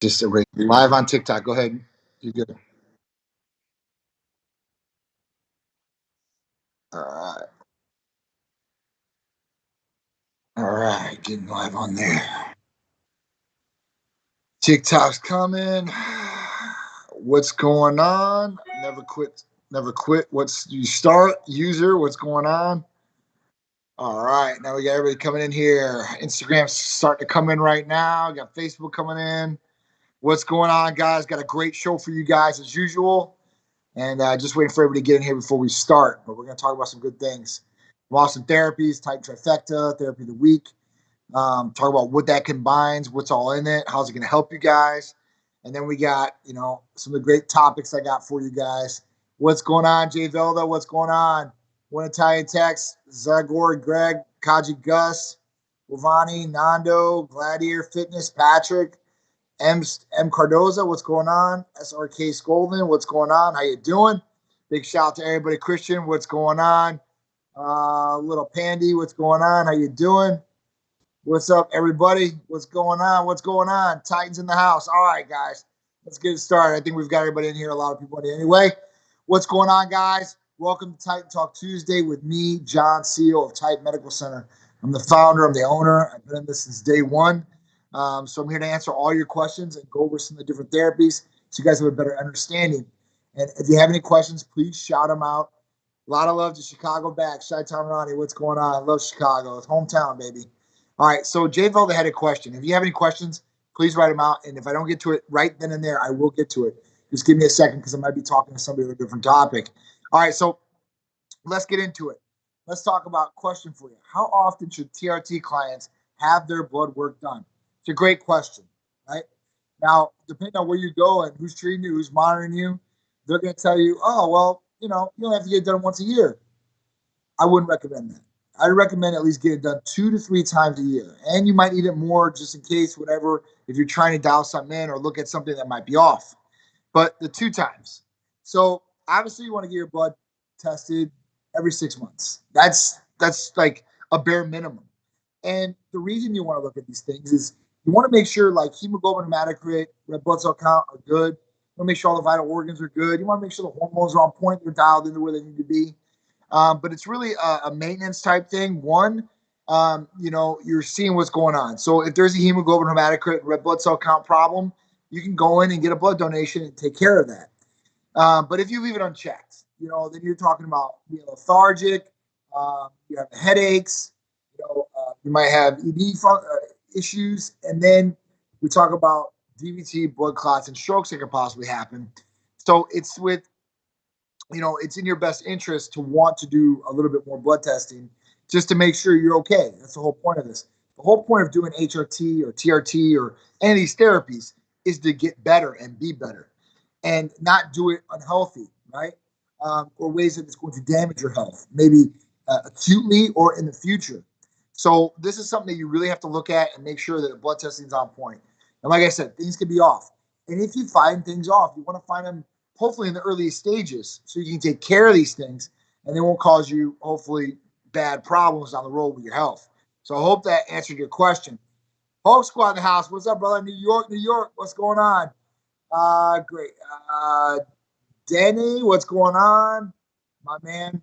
Just live on TikTok. Go ahead. You're good. All right. All right. Getting live on there. TikTok's coming. What's going on? Never quit. Never quit. What's you start user? What's going on? All right. Now we got everybody coming in here. Instagram's starting to come in right now. Got Facebook coming in. What's going on, guys? Got a great show for you guys as usual. And just waiting for everybody to get in here before we start. But we're going to talk about some good things. Awesome therapies, Titan Trifecta, therapy of the week. Talk about what that combines, what's all in it, how's it going to help you guys. And then we got, some of the great topics I got for you guys. What's going on, Jay Velda? What's going on? One Italian Text, Zagor, Greg, Kaji Gus, Lavani, Nando, Gladiator Fitness, Patrick, M Cardoza, what's going on? SRK Skolden, what's going on? How you doing? Big shout out to everybody. Christian, what's going on? Little Pandy, what's going on? How you doing? What's up, everybody? What's going on? What's going on? Titans in the house. All right, guys, let's get it started. I think we've got everybody in here. A lot of people in here. Anyway, what's going on, guys? Welcome to Titan Talk Tuesday with me, John Seal of Titan Medical Center. I'm the founder. I'm the owner. I've been in this since day one. So I'm here to answer all your questions and go over some of the different therapies so you guys have a better understanding. And if you have any questions, please shout them out. A lot of love to Chicago back. Chi-Town Ronnie, what's going on? I love Chicago. It's hometown, baby. All right, so Jay Velda had a question. If you have any questions, please write them out. And if I don't get to it right then and there, I will get to it. Just give me a second because I might be talking to somebody on a different topic. All right, so let's get into it. Let's talk about a question for you. How often should TRT clients have their blood work done? It's a great question, right? Now, depending on where you go and who's treating you, who's monitoring you, they're going to tell you, oh, well, you don't have to get it done once a year. I wouldn't recommend that. I'd recommend at least get it done 2 to 3 times a year. And you might need it more just in case, whatever, if you're trying to dial something in or look at something that might be off. But the 2 times. So obviously you want to get your blood tested every 6 months. That's like a bare minimum. And the reason you want to look at these things is you want to make sure like hemoglobin, hematocrit, red blood cell count are good. You want to make sure all the vital organs are good. You want to make sure the hormones are on point. They're dialed into where they need to be. But it's really a maintenance type thing. One, you're seeing what's going on. So if there's a hemoglobin, hematocrit, red blood cell count problem, you can go in and get a blood donation and take care of that. But if you leave it unchecked, then you're talking about being lethargic. You have headaches. You might have ED issues, and then we talk about DVT, blood clots, and strokes that could possibly happen. So it's it's in your best interest to want to do a little bit more blood testing just to make sure you're okay. That's the whole point of this. The whole point of doing HRT or TRT or any of these therapies is to get better and be better and not do it unhealthy, right? Or ways that it's going to damage your health, maybe acutely or in the future. So this is something that you really have to look at and make sure that the blood testing is on point. And like I said, things can be off. And if you find things off, you want to find them hopefully in the earliest stages so you can take care of these things and they won't cause you, hopefully, bad problems down the road with your health. So I hope that answered your question. Hulk Squad in the house. What's up, brother? New York, New York. What's going on? Great. Danny, what's going on? My man,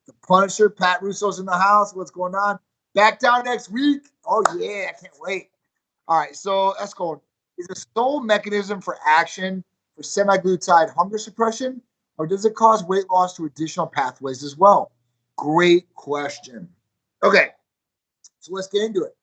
the Punisher, Pat Russo's in the house. What's going on? Back down next week. Oh, yeah. I can't wait. All right. So let's go. Is the sole mechanism for action for semaglutide hunger suppression, or does it cause weight loss through additional pathways as well? Great question. Okay. So let's get into it.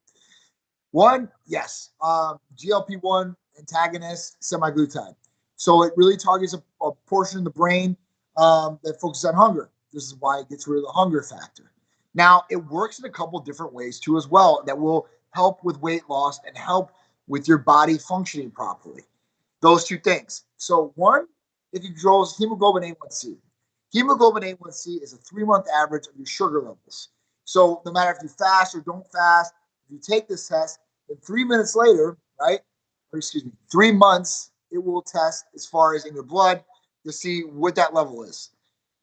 One, yes. GLP-1 antagonist, semaglutide. So it really targets a portion of the brain that focuses on hunger. This is why it gets rid of the hunger factor. Now, it works in a couple different ways too as well that will help with weight loss and help with your body functioning properly. Those 2 things. So one, it controls hemoglobin A1C. Hemoglobin A1C is a 3-month average of your sugar levels. So no matter if you fast or don't fast, if you take this test, then 3 minutes later, right? Or 3 months, it will test as far as in your blood to see what that level is.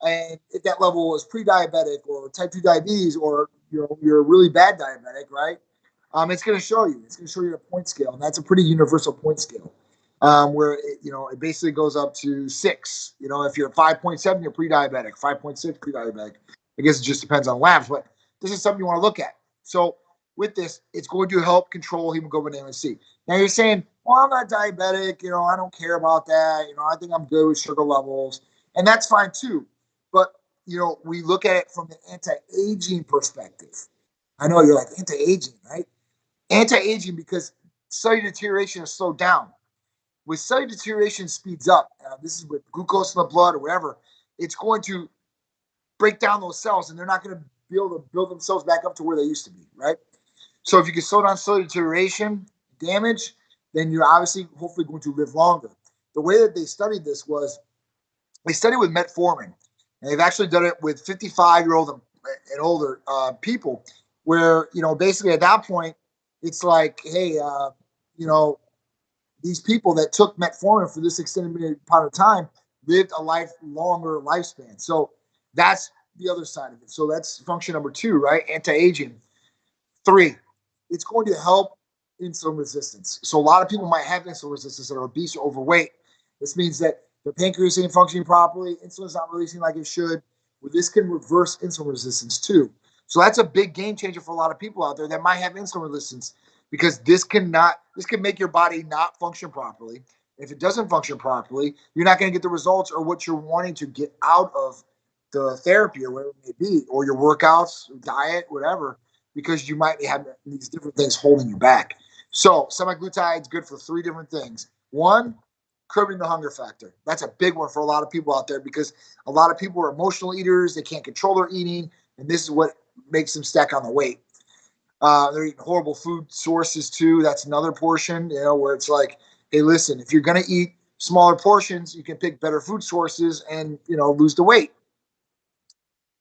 And if that level is pre-diabetic or type 2 diabetes or you're really bad diabetic, right? It's going to show you. It's going to show you a point scale, and that's a pretty universal point scale. where it basically goes up to 6. If you're 5.7, you're pre-diabetic. 5.6, pre-diabetic. I guess it just depends on labs, but this is something you want to look at. So with this, it's going to help control hemoglobin A1C. Now you're saying, well, I'm not diabetic. I don't care about that. I think I'm good with sugar levels, and that's fine too. But we look at it from the anti-aging perspective. I know you're like anti-aging, right? Anti-aging because cellular deterioration is slowed down. With cellular deterioration speeds up. This is with glucose in the blood or whatever. It's going to break down those cells, and they're not going to be able to build themselves back up to where they used to be, right? So if you can slow down cellular deterioration, damage, then you're obviously hopefully going to live longer. The way that they studied this was they studied with metformin, and they've actually done it with 55-year-old and older people, where basically at that point it's like, hey, these people that took metformin for this extended period of time lived a longer lifespan. So that's the other side of it. So that's function number 2, right? Anti-aging. 3, it's going to help insulin resistance. So a lot of people might have insulin resistance that are obese or overweight. This means that their pancreas ain't functioning properly, insulin's not releasing like it should. Well, this can reverse insulin resistance too. So that's a big game changer for a lot of people out there that might have insulin resistance, because this can make your body not function properly. If it doesn't function properly, you're not going to get the results or what you're wanting to get out of the therapy or whatever it may be, or your workouts, diet, whatever, because you might have these different things holding you back. So semaglutide is good for 3 different things. 1, curbing the hunger factor. That's a big one for a lot of people out there, because a lot of people are emotional eaters. They can't control their eating, and this is what makes them stack on the weight. They're eating horrible food sources too. That's another portion, where it's like, hey, listen, if you're going to eat smaller portions, you can pick better food sources and, lose the weight.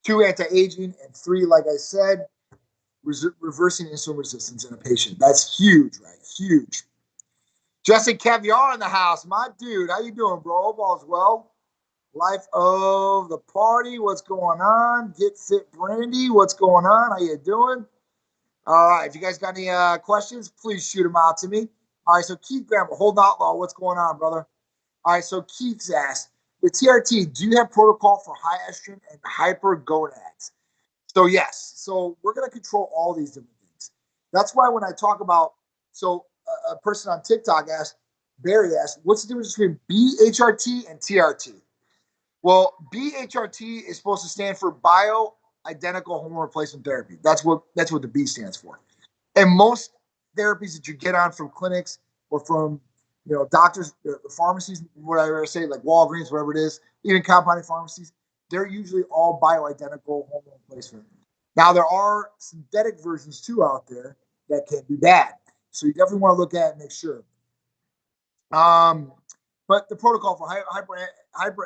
2, anti-aging, and 3, like I said, reversing insulin resistance in a patient. That's huge, right? Huge. Justin Caviar in the house. My dude, how you doing, bro? Hope all's well. Life of the party. What's going on? Get Fit Brandy. What's going on? How you doing? All right. If you guys got any questions, please shoot them out to me. All right. So Keith Graham, Hold Outlaw. What's going on, brother? All right. So Keith's asked, with TRT, do you have protocol for high estrogen and hypergonads? So yes. So we're going to control all these different things. That's why when I talk about, a person on TikTok Barry asked, what's the difference between BHRT and TRT? Well, BHRT is supposed to stand for bioidentical hormone replacement therapy. That's what the B stands for. And most therapies that you get on from clinics or from doctors, pharmacies, whatever I say, like Walgreens, whatever it is, even compounding pharmacies, they're usually all bioidentical hormone replacement. Now there are synthetic versions too out there that can be bad, so you definitely want to look at it and make sure. But the protocol for high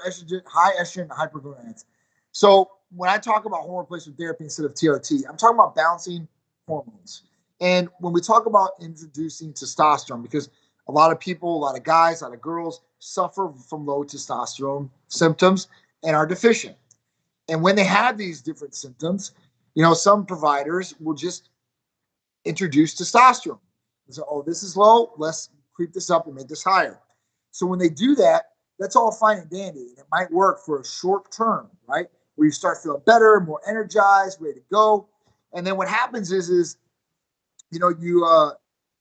estrogen and hypergonads. So when I talk about hormone replacement therapy instead of TRT, I'm talking about balancing hormones. And when we talk about introducing testosterone, because a lot of people, a lot of guys, a lot of girls suffer from low testosterone symptoms and are deficient. And when they have these different symptoms, some providers will just introduce testosterone. So, oh, this is low, let's creep this up and make this higher. So when they do that, that's all fine and dandy. And it might work for a short term, right? Where you start feeling better, more energized, ready to go. And then what happens is you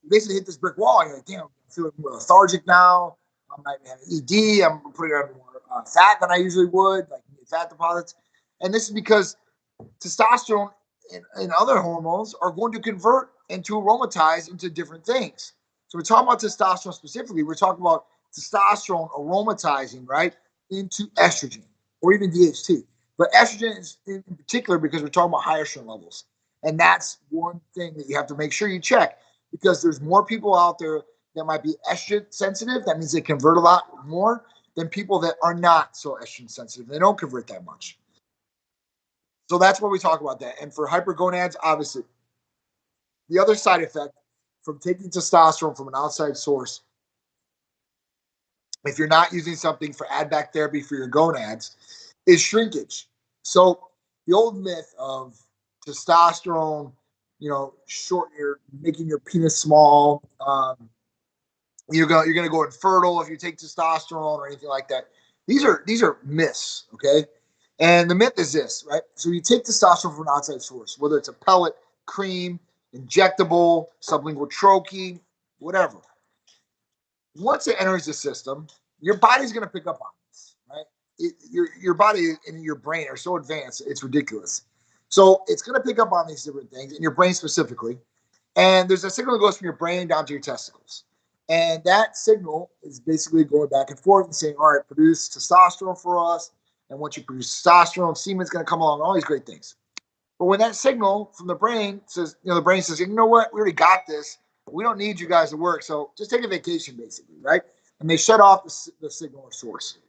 basically hit this brick wall. And you're like, damn, I'm feeling more lethargic now. I might have ED. I'm putting on more fat than I usually would, like fat deposits. And this is because testosterone and other hormones are going to convert and to aromatize into different things. So we're talking about testosterone specifically. We're talking about testosterone aromatizing, right, into estrogen or even DHT. But estrogen is in particular because we're talking about high estrogen levels. And that's one thing that you have to make sure you check, because there's more people out there that might be estrogen sensitive. That means they convert a lot more than people that are not so estrogen sensitive. They don't convert that much. So that's where we talk about that. And for hypergonads, obviously, the other side effect from taking testosterone from an outside source, if you're not using something for add-back therapy for your gonads, is shrinkage. So the old myth of testosterone, making your penis small, you're gonna go infertile if you take testosterone or anything like that. These are myths, okay? And the myth is this, right? So you take testosterone from an outside source, whether it's a pellet, cream, injectable, sublingual troche, whatever. Once it enters the system, your body's going to pick up on this, right? Your body and your brain are so advanced, it's ridiculous. So it's going to pick up on these different things, and your brain specifically. And there's a signal that goes from your brain down to your testicles. And that signal is basically going back and forth and saying, all right, produce testosterone for us. And once you produce testosterone, semen's going to come along, all these great things. But when that signal from the brain says, the brain says, you know what, we already got this. We don't need you guys to work. So just take a vacation, basically, right? And they shut off the signal or source.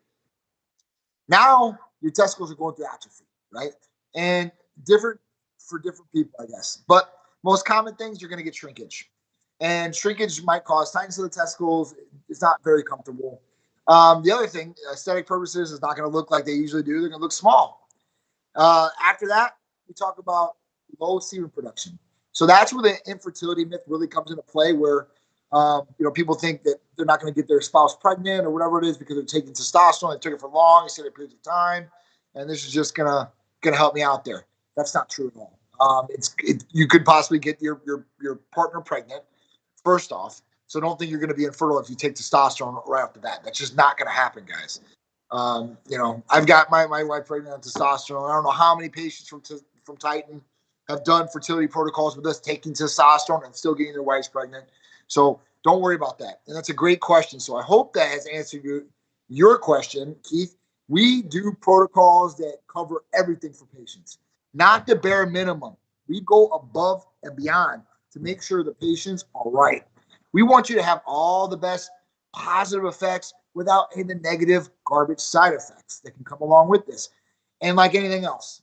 Now your testicles are going through atrophy, right? And different for different people, I guess. But most common things, you're going to get shrinkage. And shrinkage might cause tightness of the testicles. It's not very comfortable. The other thing, aesthetic purposes, is not going to look like they usually do. They're going to look small. After that, we talk about low semen production. So that's where the infertility myth really comes into play, where people think that they're not going to get their spouse pregnant or whatever it is because they're taking testosterone. They took it for long, extended periods of time, and this is just gonna help me out there. That's not true at all. You could possibly get your partner pregnant. First off, so don't think you're going to be infertile if you take testosterone right off the bat. That's just not going to happen, guys. I've got my wife pregnant on testosterone. I don't know how many patients from Titan have done fertility protocols with us taking testosterone and still getting their wives pregnant. So don't worry about that. And that's a great question. So I hope that has answered your question, Keith. We do protocols that cover everything for patients, not the bare minimum. We go above and beyond to make sure the patients are right. We want you to have all the best positive effects without any of the negative garbage side effects that can come along with this. And like anything else,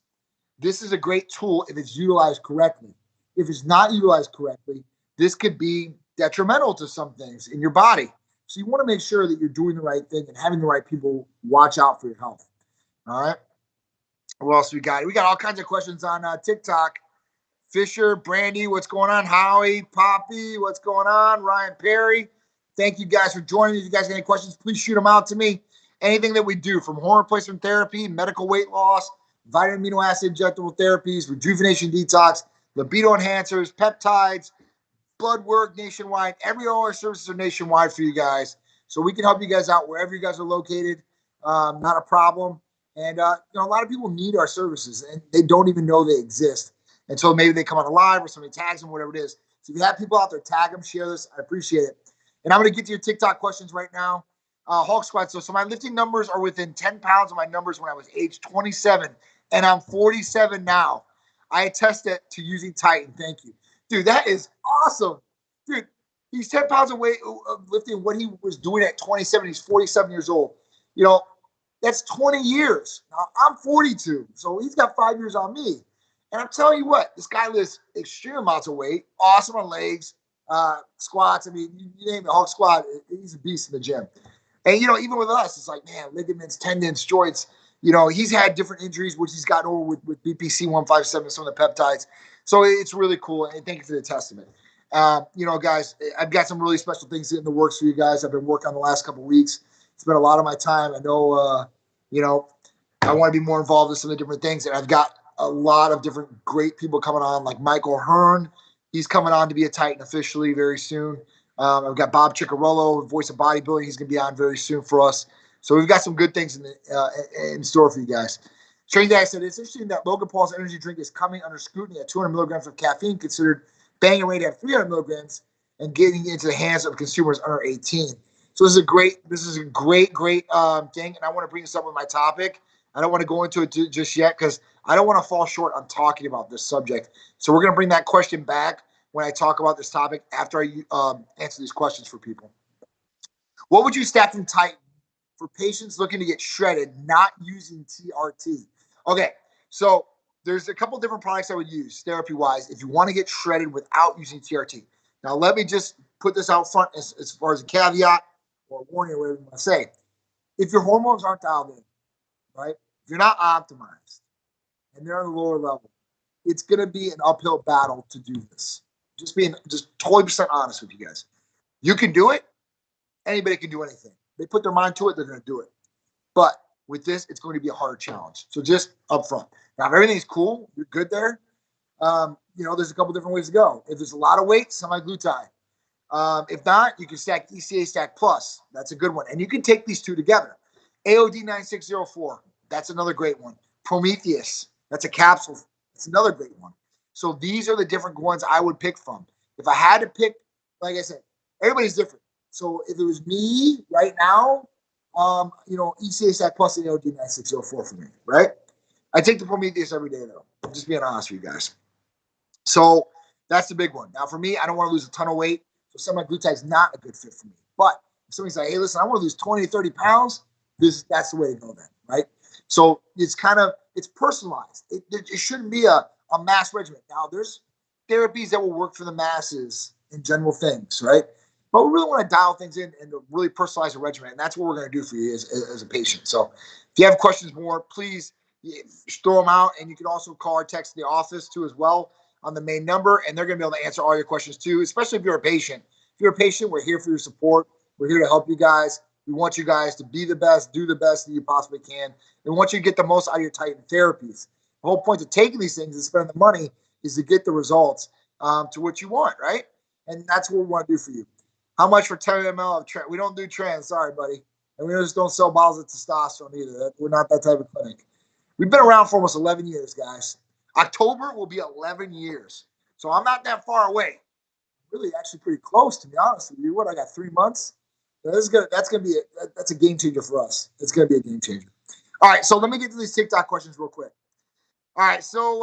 this is a great tool if it's utilized correctly. If it's not utilized correctly, this could be detrimental to some things in your body. So you want to make sure that you're doing the right thing and having the right people watch out for your health. All right. What else we got? We got all kinds of questions on TikTok. Fisher, Brandy, what's going on? Howie, Poppy, what's going on? Ryan Perry, thank you guys for joining me. If you guys have any questions, please shoot them out to me. Anything that we do, from hormone replacement therapy, medical weight loss, vitamin amino acid injectable therapies, rejuvenation detox, libido enhancers, peptides, blood work nationwide. All our services are nationwide for you guys. So we can help you guys out wherever you guys are located. Not a problem. And a lot of people need our services, and they don't even know they exist. And so maybe they come on a live or somebody tags them, whatever it is. So if you have people out there, tag them, share this. I appreciate it. And I'm going to get to your TikTok questions right now. Hulk Squad. So my lifting numbers are within 10 pounds of my numbers when I was age 27, and I'm 47 now. I attest it to using Titan. Thank you. Dude, that is awesome. Dude, he's 10 pounds of weight of lifting what he was doing at 27. He's 47 years old. That's 20 years. Now, I'm 42, so he's got 5 years on me. And I'm telling you what, this guy lifts extreme amounts of weight, awesome on legs, squats. I mean, you name it, Hulk Squad, he's a beast in the gym. And, even with us, it's like, man, ligaments, tendons, joints, he's had different injuries, which he's gotten over with BPC 157, some of the peptides. So it's really cool. And thank you for the testament. Guys, I've got some really special things in the works for you guys. I've been working on the last couple of weeks. It's been a lot of my time. I know, I want to be more involved in some of the different things. And I've got a lot of different great people coming on, like Michael Hearn. He's coming on to be a Titan officially very soon. I've got Bob Ciccarello, voice of bodybuilding. He's going to be on very soon for us. So we've got some good things in store for you guys. Training Dad said, it's interesting that Logan Paul's energy drink is coming under scrutiny at 200 milligrams of caffeine, considered banging rate at 300 milligrams, and getting into the hands of consumers under 18. So this is a great thing. And I want to bring this up with my topic. I don't want to go into it just yet because I don't want to fall short on talking about this subject. So we're going to bring that question back when I talk about this topic after I answer these questions for people. What would you stack from Titan for patients looking to get shredded, not using TRT? Okay, so there's a couple different products I would use therapy-wise if you want to get shredded without using TRT. Now, let me just put this out front as far as a caveat or a warning or whatever you want to say. If your hormones aren't dialed in, right? If you're not optimized and they're on the lower level, it's going to be an uphill battle to do this. Just totally % honest with you guys. You can do it. Anybody can do anything. They put their mind to it, they're going to do it. But with this, it's going to be a hard challenge. So just up front. Now, if everything's cool, you're good there. There's a couple different ways to go. If there's a lot of weight, semi-glutide. If not, you can stack ECA Stack Plus. That's a good one. And you can take these two together. AOD 9604. That's another great one. Prometheus. That's a capsule. That's another great one. So these are the different ones I would pick from. If I had to pick, like I said, everybody's different. So if it was me right now, ECA Stack Plus and AOD 9604 for me, right? I take the Prometheus every day, though. I'm just being honest with you guys. So that's the big one. Now, for me, I don't want to lose a ton of weight. So semaglutide is not a good fit for me. But if somebody's like, hey, listen, I want to lose 20 to 30 pounds, that's the way to go then, right? So it's personalized. It shouldn't be a mass regimen. Now, there's therapies that will work for the masses in general things, right? But we really want to dial things in and really personalize a regimen. And that's what we're going to do for you as a patient. So if you have questions more, please throw them out. And you can also call or text the office too as well on the main number. And they're going to be able to answer all your questions too, especially if you're a patient. If you're a patient, we're here for your support. We're here to help you guys. We want you guys to be the best, do the best that you possibly can. And we want you to get the most out of your Titan therapies. The whole point of taking these things and spending the money is to get the results to what you want, right? And that's what we want to do for you. How much for 10 ml of trans? We don't do trans, sorry, buddy. And we just don't sell bottles of testosterone either. We're not that type of clinic. We've been around for almost 11 years, guys. October will be 11 years. So I'm not that far away. Really, actually pretty close, to be honest with you. I got 3 months? That's a game changer for us. It's going to be a game changer. All right, so let me get to these TikTok questions real quick. All right, so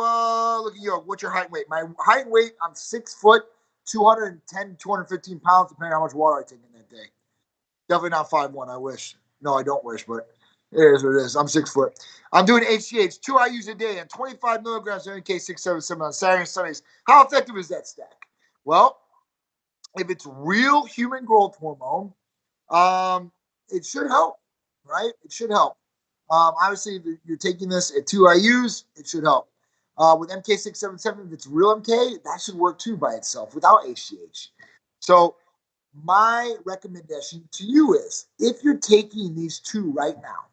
look at you. What's your height and weight? My height and weight, I'm 6 foot, 210, 215 pounds, depending on how much water I take in that day. Definitely not 5'1", I wish. No, I don't wish, but it is what it is. I'm 6 foot. I'm doing HGH, 2 IUs a day and 25 milligrams of NK677 on Saturday and Sundays. How effective is that stack? Well, if it's real human growth hormone, it should help, right? It should help. Obviously, if you're taking this at 2 IUs, it should help. With MK677, if it's real MK, that should work too by itself without HGH. So my recommendation to you is, if you're taking these two right now,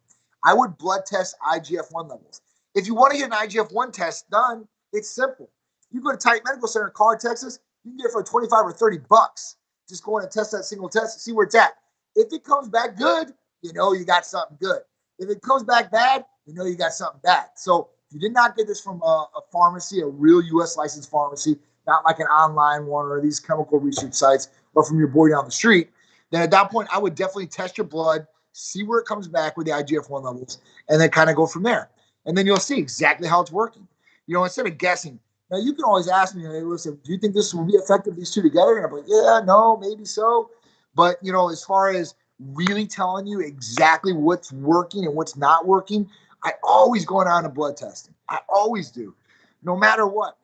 I would blood test IGF-1 levels. If you want to get an IGF-1 test done, it's simple. You go to Titan Medical Center in College, Texas, you can get it for 25 or 30 bucks. Just go in and test that single test and see where it's at. If it comes back good, you know you got something good. If it comes back bad, you know you got something bad. So if you did not get this from a pharmacy, a real U.S. licensed pharmacy, not like an online one or these chemical research sites, or from your boy down the street, then at that point, I would definitely test your blood, see where it comes back with the IGF-1 levels, and then kind of go from there. And then you'll see exactly how it's working. Instead of guessing. Now, you can always ask me, hey, listen, do you think this will be effective, these two together? And I'm like, yeah, no, maybe so. But, as far as really telling you exactly what's working and what's not working, I always go on to blood testing. I always do, no matter what.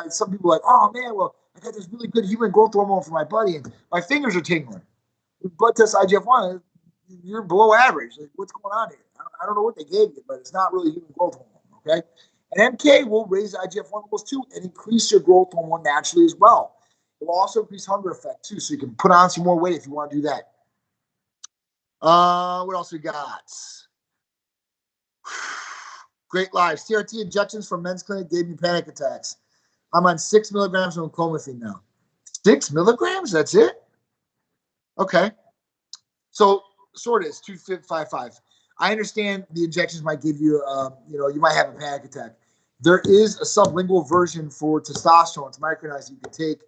Some people are like, oh, man, well, I got this really good human growth hormone for my buddy, and my fingers are tingling. Blood test IGF-1, you're below average. Like, what's going on here? I don't know what they gave you, but it's not really human growth hormone, okay? And MK will raise IGF-1 levels too and increase your growth hormone naturally as well. It will also increase hunger effect too, so you can put on some more weight if you want to do that. What else we got? Great live. CRT injections from Men's Clinic gave me panic attacks. I'm on 6 milligrams of clomiphene now. 6 milligrams? That's it? Okay. So sort of is 2.55. I understand the injections might give you, you might have a panic attack. There is a sublingual version for testosterone. It's micronized you can take.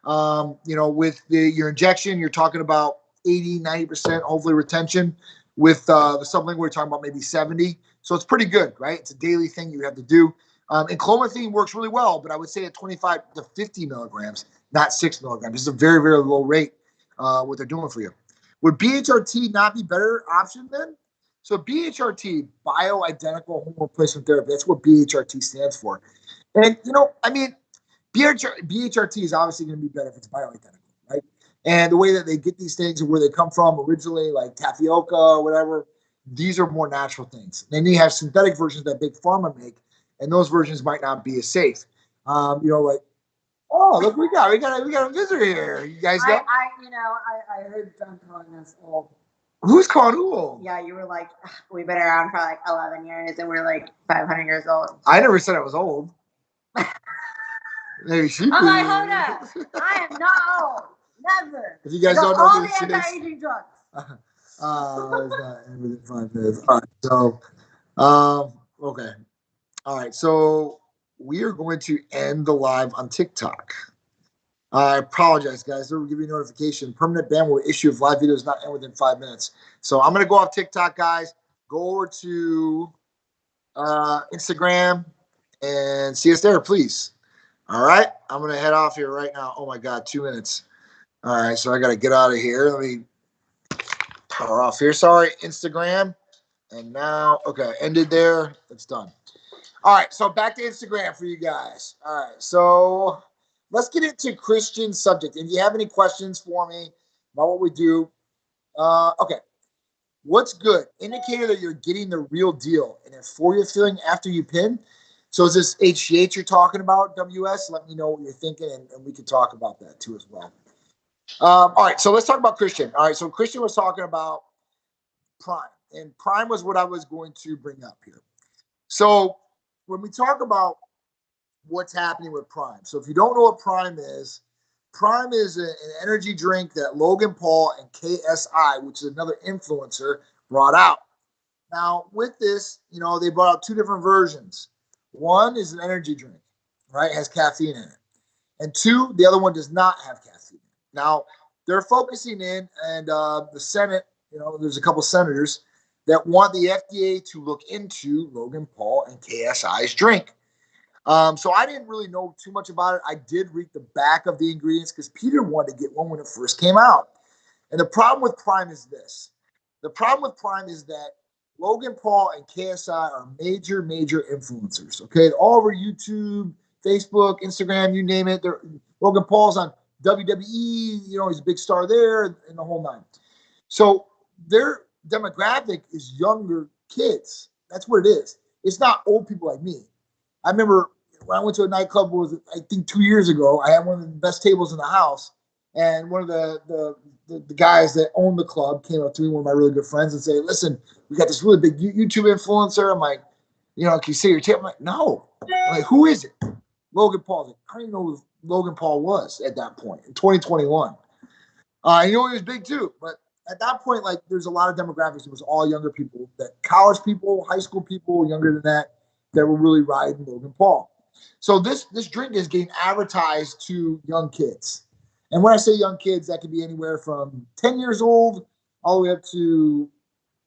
With your injection, you're talking about 80, 90%, hopefully retention. With the sublingual, we're talking about maybe 70. So it's pretty good, right? It's a daily thing you have to do. And clomiphene works really well, but I would say at 25 to 50 milligrams, not 6 milligrams. This is a very, very low rate, what they're doing for you. Would BHRT not be better option then? So BHRT, bioidentical hormone replacement therapy, that's what BHRT stands for. And, BHRT is obviously going to be better if it's bioidentical, right? And the way that they get these things and where they come from originally, like tapioca or whatever, these are more natural things. Then you have synthetic versions that Big Pharma make, and those versions might not be as safe. Like Oh, look, we got a visitor here. You guys know? I heard John calling us old. Who's calling who old? Yeah, you were like, we've been around for like 11 years and we're like 500 years old. I never said I was old. Maybe she did. I'm like, hold up. I am not old. Never. If you guys don't know all who the she is. anti-aging drugs. It's not within 5 minutes. All right, so, okay. All right, so we are going to end the live on TikTok. I apologize, guys. They will give you a notification. Permanent ban will issue if live video is not end within 5 minutes. So I'm going to go off TikTok, guys. Go over to Instagram and see us there, please. All right, I'm going to head off here right now. Oh, my God, 2 minutes. All right, so I got to get out of here. Let me power off here. Sorry, Instagram. And now, okay, ended there. It's done. All right, so back to Instagram for you guys. All right, so let's get into Christian subject. If you have any questions for me about what we do, okay. What's good? Indicator that you're getting the real deal. And euphoria feeling after you pin. So is this HGH you're talking about, WS? Let me know what you're thinking, and we can talk about that too as well. All right, so let's talk about Christian. All right, so Christian was talking about Prime, and Prime was what I was going to bring up here. So when we talk about what's happening with Prime, so if you don't know what Prime is an energy drink that Logan Paul and KSI, which is another influencer, brought out. Now, with this, they brought out two different versions. One is an energy drink, right? It has caffeine in it. And two, the other one does not have caffeine. Now, they're focusing in, and the Senate, there's a couple senators that want the FDA to look into Logan Paul and KSI's drink. So I didn't really know too much about it. I did read the back of the ingredients because Peter wanted to get one when it first came out. And the problem with Prime is this. The problem with Prime is that Logan Paul and KSI are major, major influencers. Okay, all over YouTube, Facebook, Instagram, you name it. Logan Paul's on WWE. He's a big star there, and the whole nine. So their demographic is younger kids. That's what it is. It's not old people like me. I remember when I went to a nightclub, I think 2 years ago, I had one of the best tables in the house, and one of the guys that owned the club came up to me, one of my really good friends, and said, "Listen, we got this really big YouTube influencer." I'm like, "Can you see your table?" I'm like, "No." I'm like, "Who is it?" Logan Paul. Like, I don't even know who Logan Paul was at that point in 2021. He was big too, but at that point, like, there's a lot of demographics. It was all younger people, that college people, high school people, younger than that were really riding Logan Paul. So this drink is getting advertised to young kids. And when I say young kids, that could be anywhere from 10 years old all the way up to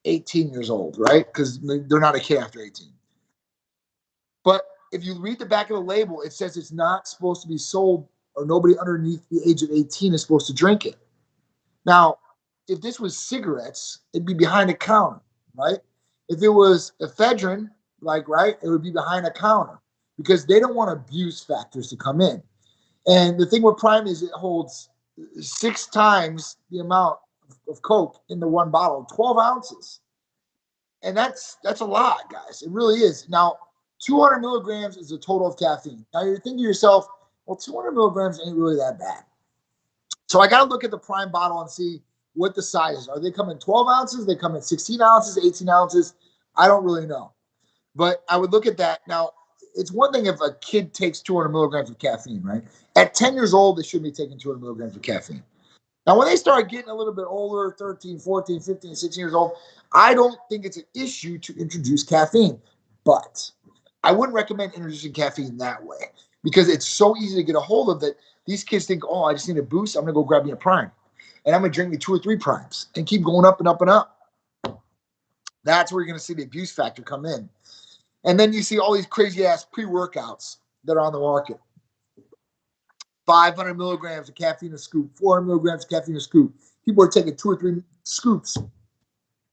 18 years old, right? Because they're not a kid after 18. But if you read the back of the label, it says it's not supposed to be sold, or nobody underneath the age of 18 is supposed to drink it. Now, if this was cigarettes, it'd be behind a counter, right? If it was ephedrine, it would be behind a counter because they don't want abuse factors to come in. And the thing with Prime is it holds 6 times the amount of Coke in the one bottle, 12 ounces. And that's a lot, guys. It really is. Now, 200 milligrams is the total of caffeine. Now, you're thinking to yourself, well, 200 milligrams ain't really that bad. So I got to look at the Prime bottle and see what the sizes are. They come in 12 ounces? They come in 16 ounces, 18 ounces? I don't really know. But I would look at that. Now, it's one thing if a kid takes 200 milligrams of caffeine, right? At 10 years old, they should be taking 200 milligrams of caffeine. Now, when they start getting a little bit older, 13, 14, 15, 16 years old, I don't think it's an issue to introduce caffeine. But I wouldn't recommend introducing caffeine that way because it's so easy to get a hold of that these kids think, oh, I just need a boost. I'm going to go grab me a Prime. And I'm going to drink me 2 or 3 Primes and keep going up and up and up. That's where you're going to see the abuse factor come in. And then you see all these crazy-ass pre-workouts that are on the market. 500 milligrams of caffeine a scoop, 400 milligrams of caffeine a scoop. People are taking 2 or 3 scoops.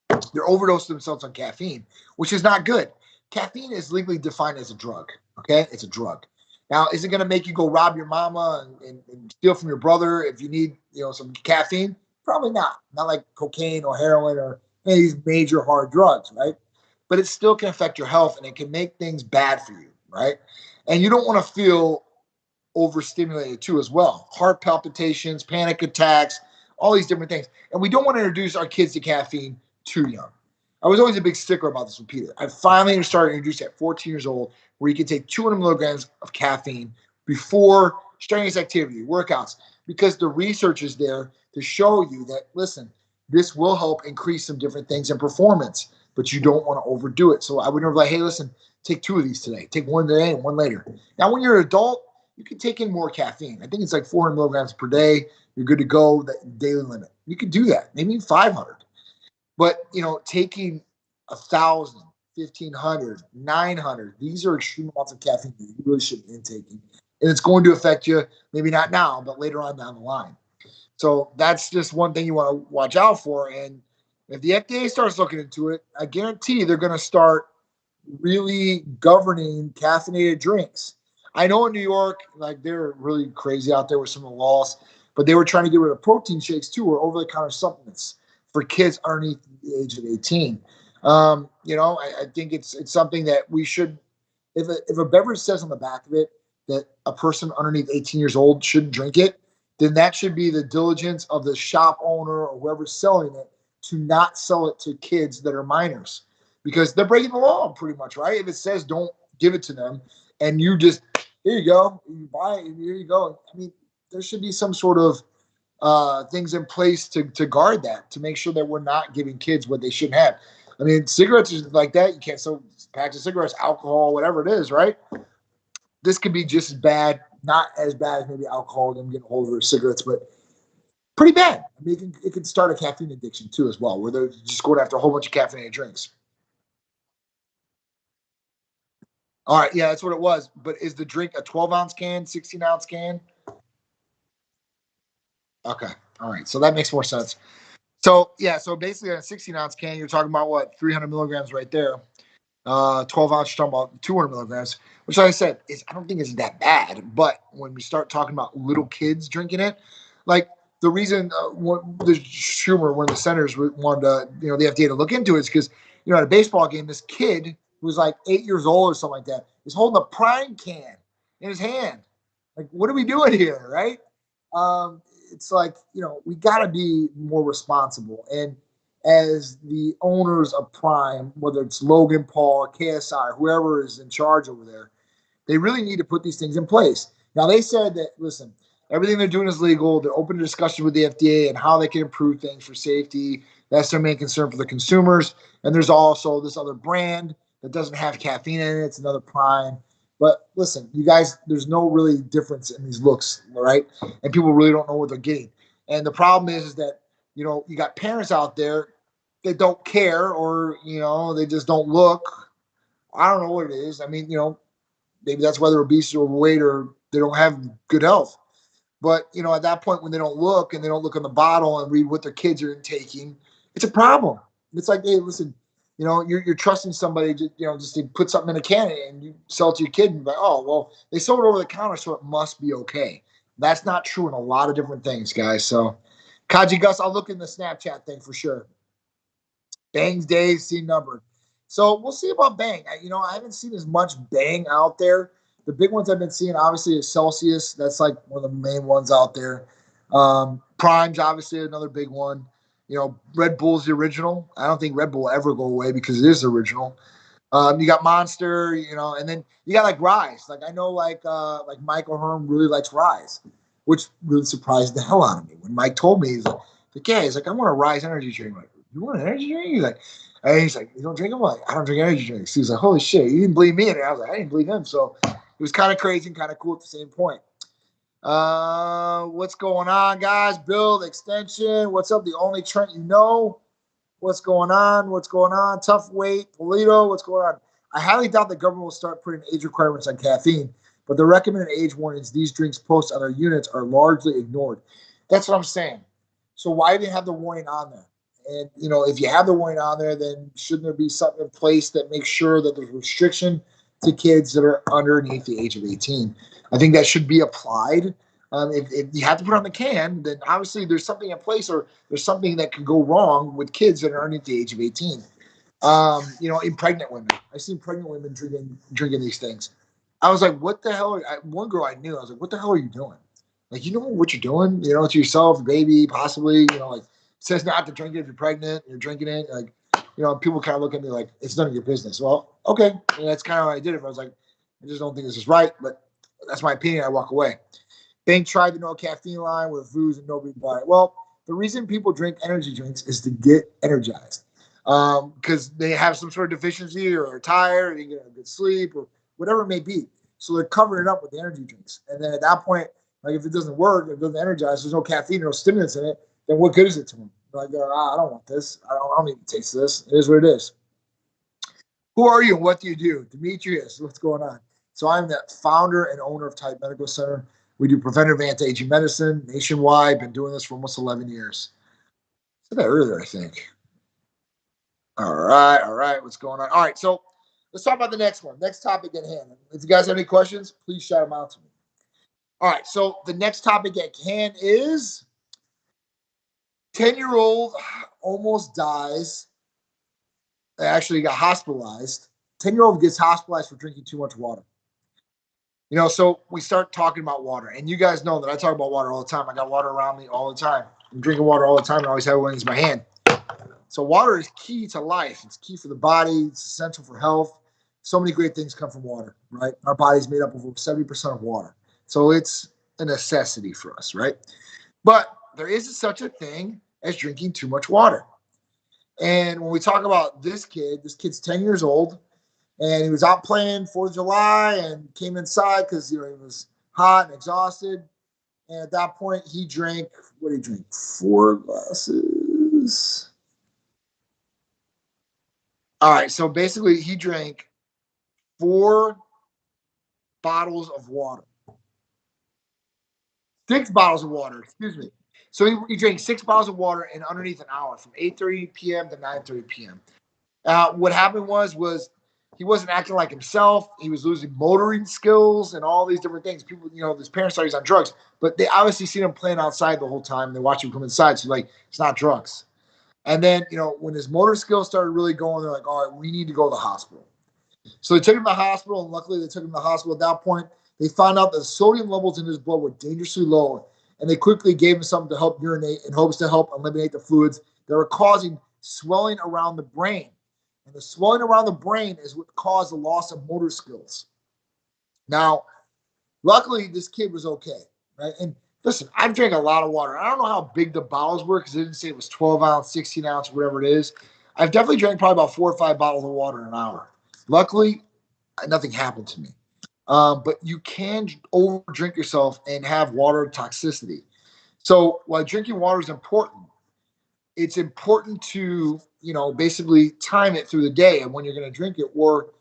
They're overdosing themselves on caffeine, which is not good. Caffeine is legally defined as a drug, okay? It's a drug. Now, is it going to make you go rob your mama and steal from your brother if you need, some caffeine? Probably not. Not like cocaine or heroin or any of these major hard drugs, right? But it still can affect your health, and it can make things bad for you, right? And you don't want to feel overstimulated too as well. Heart palpitations, panic attacks, all these different things. And we don't want to introduce our kids to caffeine too young. I was always a big stickler about this with Peter. I finally started to introduce at 14 years old where you can take 200 milligrams of caffeine before strenuous activity, workouts, because the research is there to show you that, listen, this will help increase some different things in performance, but you don't want to overdo it. So I would never like, hey, listen, take 2 of these today. Take 1 today and 1 later. Now, when you're an adult, you can take in more caffeine. I think it's like 400 milligrams per day. You're good to go, that daily limit. You can do that, maybe 500. But, taking 1,000, 1,500, 900, these are extreme amounts of caffeine that you really shouldn't be taking. And it's going to affect you, maybe not now, but later on down the line. So that's just one thing you want to watch out for. And if the FDA starts looking into it, I guarantee they're going to start really governing caffeinated drinks. I know in New York, like they're really crazy out there with some of the laws, but they were trying to get rid of protein shakes too, or over-the-counter supplements for kids underneath the age of 18. I think it's something that we should, if a beverage says on the back of it that a person underneath 18 years old shouldn't drink it, then that should be the diligence of the shop owner or whoever's selling it to not sell it to kids that are minors, because they're breaking the law pretty much, right? If it says don't give it to them and you just, here you go, you buy it, and here you go. I mean, there should be some sort of things in place to guard that, to make sure that we're not giving kids what they shouldn't have. I mean, cigarettes is like that. You can't sell packs of cigarettes, alcohol, whatever it is, right? This could be just as bad, not as bad as maybe alcohol and them getting hold of cigarettes, but pretty bad. I mean, it can start a caffeine addiction too as well, where they're just going after a whole bunch of caffeinated drinks. All right, yeah, that's what it was. But is the drink a 12-ounce can, 16-ounce can? Okay, all right, so that makes more sense. So yeah, so basically on a 16-ounce can, you're talking about what, 300 milligrams right there. 12-ounce, you're talking about 200 milligrams, which, like I said, I don't think it's that bad. But when we start talking about little kids drinking it, like the reason the Schumer, one of the senators, wanted the FDA to look into it is because, at a baseball game, this kid who's like 8 years old or something like that is holding a Prime can in his hand. Like, what are we doing here, right? It's like, we got to be more responsible. And as the owners of Prime, whether it's Logan Paul, KSI, whoever is in charge over there, they really need to put these things in place. Now, they said that, listen, everything they're doing is legal. They're open to discussion with the FDA and how they can improve things for safety. That's their main concern for the consumers. And there's also this other brand that doesn't have caffeine in it. It's another Prime. But listen, you guys, there's no really difference in these looks, right? And people really don't know what they're getting. And the problem is that, you got parents out there that don't care, or, they just don't look. I don't know what it is. I mean, maybe that's why they're obese or overweight, or they don't have good health. But, at that point, when they don't look and they don't look on the bottle and read what their kids are taking, it's a problem. It's like, hey, listen, you're trusting somebody to, just to put something in a can and you sell it to your kid and be like, oh, well, they sold it over the counter, so it must be okay. That's not true in a lot of different things, guys. So, Kaji Gus, I'll look in the Snapchat thing for sure. Bang's days seem numbered. So we'll see about Bang. I haven't seen as much Bang out there. The big ones I've been seeing, obviously, is Celsius. That's like one of the main ones out there. Prime's obviously another big one. Red Bull's the original. I don't think Red Bull will ever go away because it is original. You got Monster, and then you got like Rise. Like I know like Michael Herm really likes Rise, which really surprised the hell out of me. When Mike told me, he's like, I want a Rise energy drink. I'm like, you want an energy drink? He's like, you don't drink them? I'm like, I don't drink energy drinks. He was like, holy shit, you didn't believe me in it. I was like, I didn't believe him. So it was kind of crazy and kind of cool at the same point. What's going on, guys? Build extension. What's up? The only Trent you know. What's going on? What's going on? Tough weight. Polito, what's going on? I highly doubt the government will start putting age requirements on caffeine, but the recommended age warnings these drinks post on their units are largely ignored. That's what I'm saying. So why do you have the warning on there? And, if you have the warning on there, then shouldn't there be something in place that makes sure that there's restriction to kids that are underneath the age of 18? I think that should be applied. If you have to put it on the can, then obviously there's something in place, or there's something that could go wrong with kids that are underneath the age of 18. In pregnant women, I've seen pregnant women drinking these things. I was like, what the hell? One girl I knew, I was like, what the hell are you doing? Like, you know what you're doing? You know, to yourself, baby, possibly, you know, like, it says not to drink it if you're pregnant, you're drinking it. Like, you know, people kind of look at me like, it's none of your business. Well, okay. And that's kind of what I did. I was like, I just don't think this is right, but that's my opinion. I walk away. Bank tried the no caffeine line with booze and nobody bought it. Well, the reason people drink energy drinks is to get energized because they have some sort of deficiency or are tired, or you get a good sleep or whatever it may be. So they're covering it up with the energy drinks. And then at that point, like if it doesn't work, if it doesn't energize, there's no caffeine, no stimulants in it, then what good is it to them? Like, I don't want this. I don't need to taste this. It is what it is. Who are you and what do you do? Demetrius, what's going on? So I'm the founder and owner of Titan Medical Center. We do preventive anti-aging medicine nationwide. Been doing this for almost 11 years. I said that earlier, I think. All right. What's going on? All right, so let's talk about the next one. Next topic at hand. If you guys have any questions, please shout them out to me. All right, so the next topic at hand is 10-year-old almost dies. Actually got hospitalized. 10-year-old gets hospitalized for drinking too much water. You know, so we start talking about water. And you guys know that I talk about water all the time. I got water around me all the time. I'm drinking water all the time. I always have one in my hand. So water is key to life. It's key for the body. It's essential for health. So many great things come from water, right? Our body's made up of over 70% of water. So it's a necessity for us, right? But there is such a thing as drinking too much water. And when we talk about this kid's 10 years old, and he was out playing 4th of July and came inside because he was hot and exhausted. And at that point, he drank, what did he drink? 4 glasses. All right, so basically he drank 4 bottles of water. 6 bottles of water, excuse me. So he drank 6 bottles of water in underneath an hour from 8:30 p.m. to 9:30 p.m. What happened was he wasn't acting like himself. He was losing motoring skills and all these different things. People, his parents thought he was on drugs, but they obviously seen him playing outside the whole time. They watch him come inside. So like, it's not drugs. And then, when his motor skills started really going, they're like, all right, we need to go to the hospital. So they took him to the hospital, and luckily they took him to the hospital. At that point, they found out that the sodium levels in his blood were dangerously low, and they quickly gave him something to help urinate in hopes to help eliminate the fluids that were causing swelling around the brain. And the swelling around the brain is what caused the loss of motor skills. Now, luckily, this kid was okay, right? And listen, I've drank a lot of water. I don't know how big the bottles were because they didn't say it was 12 ounce, 16 ounce, whatever it is. I've definitely drank probably about 4 or 5 bottles of water in an hour. Luckily, nothing happened to me. But you can over drink yourself and have water toxicity. So while drinking water is important, it's important to, basically time it through the day and when you're going to drink it, or,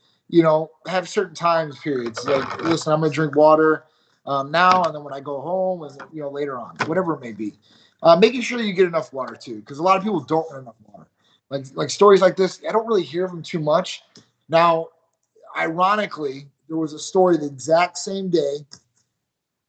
have certain times periods. Like, listen, I'm going to drink water now, and then when I go home, and later on, whatever it may be. Making sure you get enough water too, because a lot of people don't get enough water. Like stories like this, I don't really hear them too much. Now, ironically, there was a story the exact same day,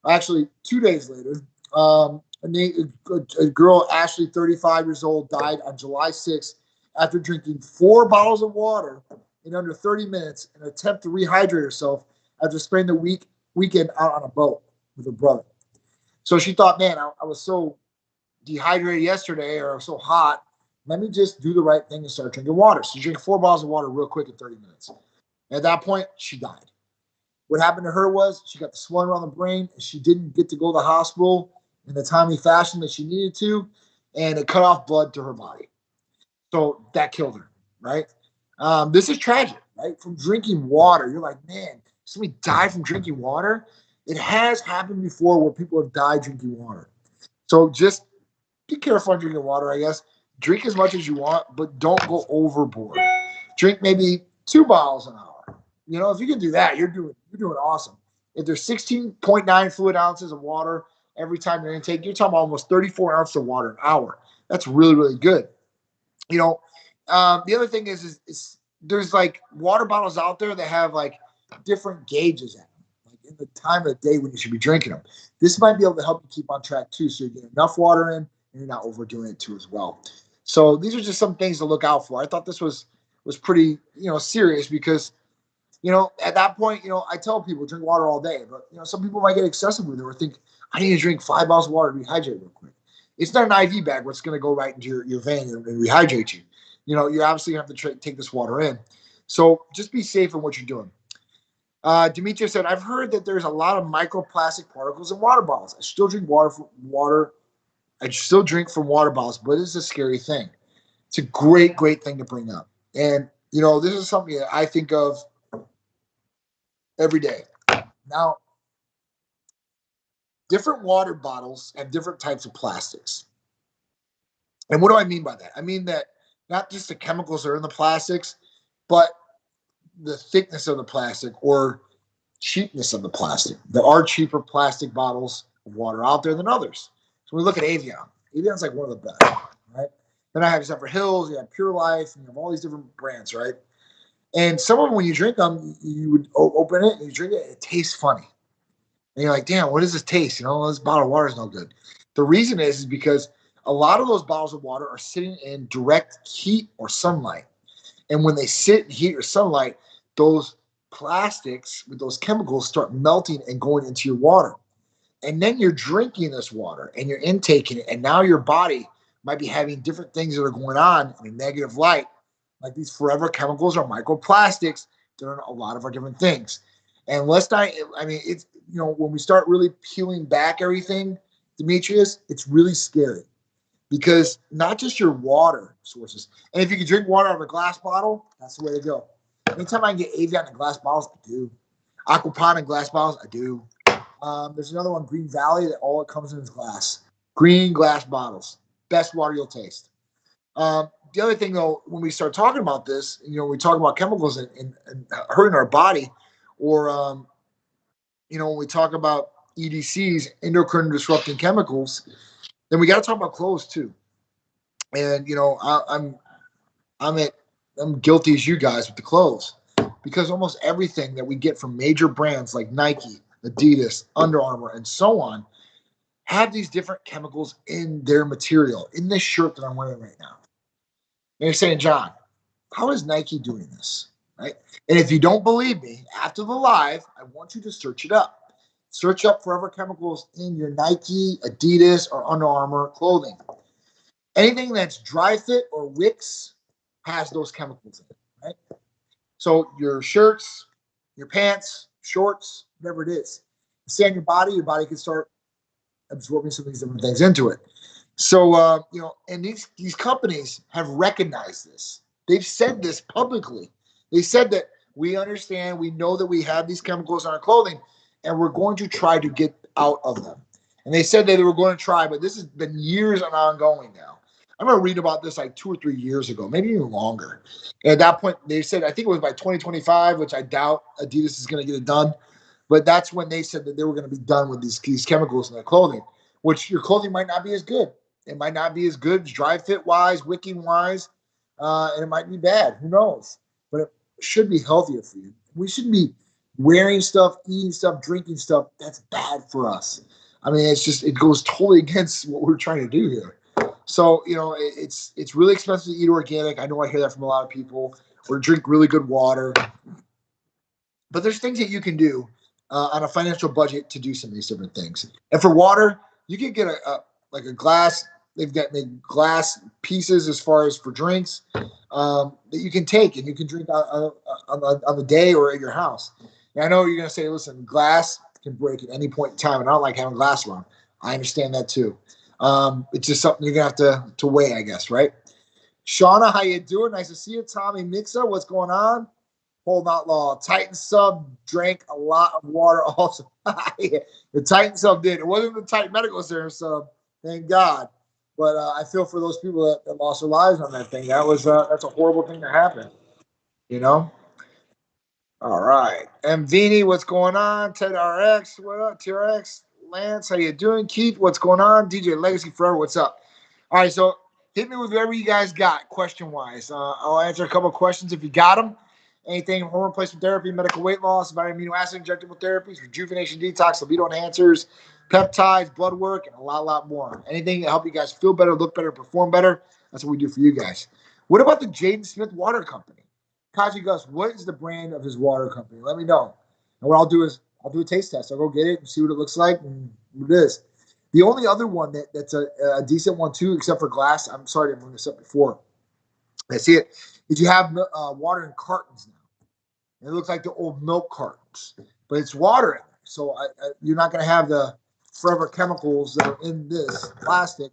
actually 2 days later. A girl, Ashley, 35 years old, died on July 6th after drinking 4 bottles of water in under 30 minutes in an attempt to rehydrate herself after spending the weekend out on a boat with her brother. So she thought, man, I was so dehydrated yesterday, or I was so hot. Let me just do the right thing and start drinking water. So she drank 4 bottles of water real quick in 30 minutes. At that point, she died. What happened to her was she got the swelling around the brain, and she didn't get to go to the hospital in the timely fashion that she needed to, and it cut off blood to her body. So that killed her, right? This is tragic, right? From drinking water. You're like, man, somebody died from drinking water? It has happened before where people have died drinking water. So just be careful on drinking water, I guess. Drink as much as you want, but don't go overboard. Drink maybe 2 bottles an hour. If you can do that, you're doing awesome. If there's 16.9 fluid ounces of water every time you're intake, you're talking about almost 34 ounces of water an hour. That's really, really good. The other thing is there's like water bottles out there that have like different gauges in them, like in the time of the day when you should be drinking them. This might be able to help you keep on track too, so you get enough water in and you're not overdoing it too as well. So these are just some things to look out for. I thought this was pretty, serious because, at that point, I tell people drink water all day, but some people might get excessive with it or think I need to drink 5 bottles of water to rehydrate real quick. It's not an IV bag where it's going to go right into your vein and rehydrate you. You obviously have to take this water in. So just be safe in what you're doing. Demetria said, I've heard that there's a lot of microplastic particles in water bottles. I still drink water. I still drink from water bottles, but it's a scary thing. It's a great, great thing to bring up. And, this is something that I think of every day. Now, different water bottles have different types of plastics. And what do I mean by that? I mean that not just the chemicals that are in the plastics, but the thickness of the plastic or cheapness of the plastic. There are cheaper plastic bottles of water out there than others. So we look at Evian. Evian's like one of the best, right? Then I have Zephyr Hills, you have Pure Life, and you have all these different brands, right? And some of them, when you drink them, you would open it and you drink it, it tastes funny. And you're like, damn, what does this taste? This bottle of water is no good. The reason is because a lot of those bottles of water are sitting in direct heat or sunlight. And when they sit in heat or sunlight, those plastics with those chemicals start melting and going into your water. And then you're drinking this water and you're intaking it. And now your body might be having different things that are going on in a negative light. Like these forever chemicals or microplastics that are in a lot of our different things. And it's, when we start really peeling back everything, Demetrius, it's really scary. Because not just your water sources. And if you can drink water out of a glass bottle, that's the way to go. Anytime I can get Evian in glass bottles, I do. Aquapon in glass bottles, I do. There's another one, Green Valley, that all it comes in is glass. Green glass bottles. Best water you'll taste. The other thing, though, when we start talking about this, we talk about chemicals and hurting our body, or, when we talk about EDCs, endocrine disrupting chemicals, then we got to talk about clothes too. And I'm guilty as you guys with the clothes, because almost everything that we get from major brands like Nike, Adidas, Under Armour, and so on have these different chemicals in their material, in this shirt that I'm wearing right now. And you're saying, John, how is Nike doing this? Right? And if you don't believe me, after the live, I want you to search it up. Search up forever chemicals in your Nike, Adidas, or Under Armour clothing. Anything that's dry fit or Wicks has those chemicals in it, right? So your shirts, your pants, shorts, whatever it is, stay on your body can start absorbing some of these different things into it. So, and these companies have recognized this. They've said this publicly. They said that we understand, we know that we have these chemicals in our clothing, and we're going to try to get out of them. And they said that they were going to try, but this has been years and ongoing now. I'm going to read about this like 2 or 3 years ago, maybe even longer. And at that point, they said, I think it was by 2025, which I doubt Adidas is going to get it done. But that's when they said that they were going to be done with these chemicals in their clothing, which your clothing might not be as good. It might not be as good dry fit wise, wicking wise, and it might be bad. Who knows? But it should be healthier for you. We shouldn't be wearing stuff, eating stuff, drinking stuff that's bad for us. I mean, it goes totally against what we're trying to do here. So, it's really expensive to eat organic. I know I hear that from a lot of people, or drink really good water. But there's things that you can do on a financial budget to do some of these different things. And for water, you can get a glass. They've got made glass pieces as far as for drinks that you can take and you can drink on the day or at your house. And I know you're going to say, listen, glass can break at any point in time, and I don't like having glass around. I understand that too. It's just something you're going to have to weigh, I guess, right? Shauna, how you doing? Nice to see you. Tommy Mixa, what's going on? Hold not law. Titan sub drank a lot of water also. The Titan sub did. It wasn't the Titan Medical Center sub, thank God. But I feel for those people that lost their lives on that thing. That's a horrible thing to happen. All right. Mvini, what's going on? Ted RX, what up? TRX, Lance, how you doing? Keith, what's going on? DJ Legacy Forever, what's up? All right, so hit me with whatever you guys got, question-wise. I'll answer a couple of questions if you got them. Anything, hormone replacement therapy, medical weight loss, vitamin amino acid injectable therapies, rejuvenation detox, libido enhancers, peptides, blood work, and a lot more. Anything to help you guys feel better, look better, perform better, that's what we do for you guys. What about the Jaden Smith Water Company? Kaji Gus, what is the brand of his water company? Let me know. And what I'll do is I'll do a taste test. I'll go get it and see what it looks like and what it is. The only other one that's a decent one too, except for glass, I'm sorry I didn't bring this up before. I see it. Is you have water in cartons now. And it looks like the old milk cartons, but it's water in there. So you're not going to have the forever chemicals that are in this plastic,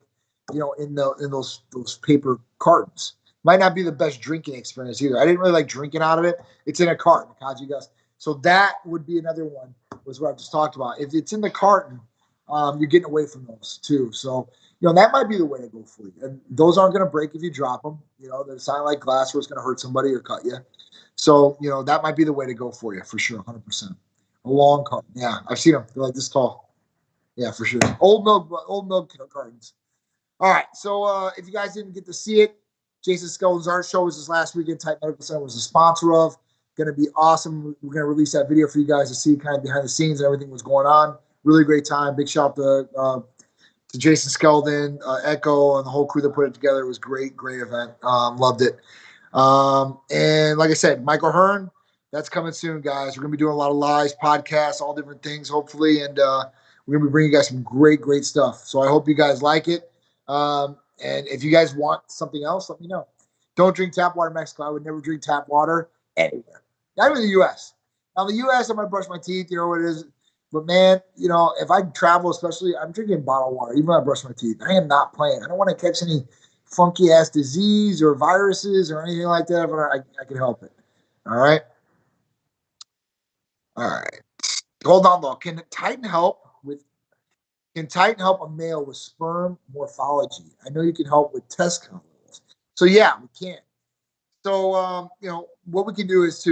in those paper cartons. Might not be the best drinking experience either. I didn't really like drinking out of it. It's in a carton, Kaji Gus. So that would be another one, was what I just talked about. If it's in the carton, you're getting away from those too. So, that might be the way to go for you. And those aren't going to break if you drop them. They sound like glass where it's going to hurt somebody or cut you. So, that might be the way to go for you, for sure, 100%. A long carton. Yeah, I've seen them. They're like this tall. Yeah, for sure. Old milk cartons. All right, so if you guys didn't get to see it, Jason Skeldon's art show was this last weekend. Titan Medical Center was a sponsor of. Going to be awesome. We're going to release that video for you guys to see kind of behind the scenes and everything was going on. Really great time. Big shout out to Jason Skeldon, Echo, and the whole crew that put it together. It was great event. Loved it. And like I said, Michael Hearn, that's coming soon, guys. We're going to be doing a lot of lives, podcasts, all different things, hopefully. And we're going to be bringing you guys some great stuff. So I hope you guys like it. And if you guys want something else, let me know. Don't drink tap water in Mexico. I would never drink tap water anywhere. Not even the U.S. Now, the U.S., I might brush my teeth, what it is. But, man, if I travel especially, I'm drinking bottled water, even when I brush my teeth. I am not playing. I don't want to catch any funky-ass disease or viruses or anything like that, but I can help it. All right? All right. Hold on, though. Can Titan help a male with sperm morphology? I know you can help with test count levels. So, yeah, we can. So, what we can do is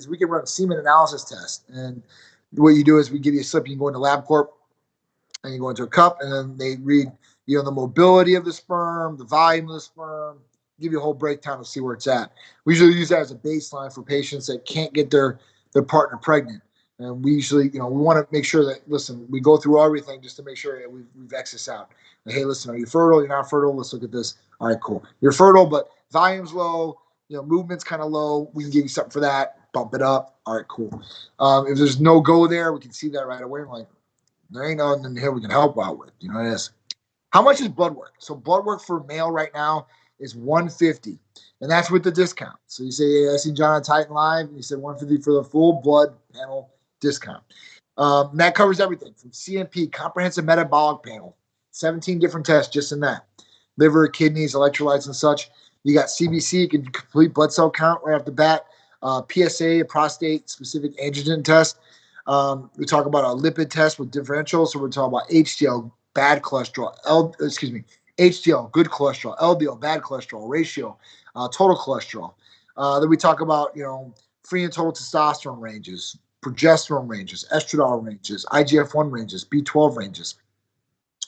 we can run a semen analysis test. And what you do is we give you a slip. You can go into LabCorp, and you go into a cup, and then they read, the mobility of the sperm, the volume of the sperm, give you a whole breakdown to see where it's at. We usually use that as a baseline for patients that can't get their partner pregnant. And we usually, we want to make sure that, listen, we go through everything just to make sure that we've X this out. Like, hey, listen, are you fertile? You're not fertile? Let's look at this. All right, cool. You're fertile, but volume's low. Movement's kind of low. We can give you something for that. Bump it up. All right, cool. If there's no go there, we can see that right away. I'm like, there ain't nothing here we can help out with. It is. How much is blood work? So blood work for male right now is $150, and that's with the discount. So you say, hey, I seen John on Titan Live, and he said $150 for the full blood panel discount. That covers everything from CMP, comprehensive metabolic panel, 17 different tests just in that. Liver, kidneys, electrolytes, and such. You got CBC, you can complete blood cell count right off the bat. PSA, a prostate-specific androgen test. We talk about a lipid test with differentials. So we're talking about HDL, bad cholesterol, HDL, good cholesterol, LDL, bad cholesterol ratio, total cholesterol. Then we talk about, free and total testosterone ranges, progesterone ranges, estradiol ranges, IGF-1 ranges, B12 ranges.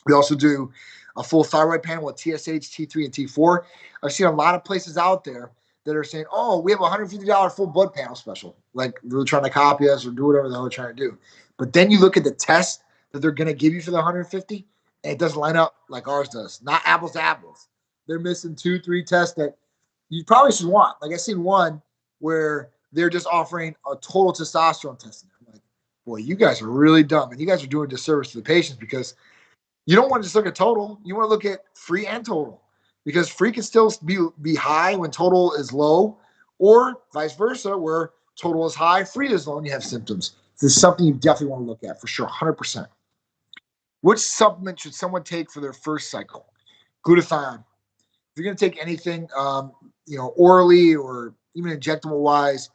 We also do a full thyroid panel with TSH, T3, and T4. I've seen a lot of places out there that are saying, oh, we have a $150 full blood panel special. Like they're trying to copy us or do whatever the hell they're trying to do. But then you look at the test that they're going to give you for the $150, and it doesn't line up like ours does. Not apples to apples. They're missing 2-3 tests that you probably should want. Like I seen one where they're just offering a total testosterone testing. I'm like, boy, you guys are really dumb. And you guys are doing a disservice to the patients because you don't want to just look at total. You want to look at free and total. Because free can still be high when total is low, or vice versa, where total is high, free is low, and you have symptoms. This is something you definitely want to look at for sure, 100%. Which supplement should someone take for their first cycle? Glutathione. If you're going to take anything, orally or even injectable-wise,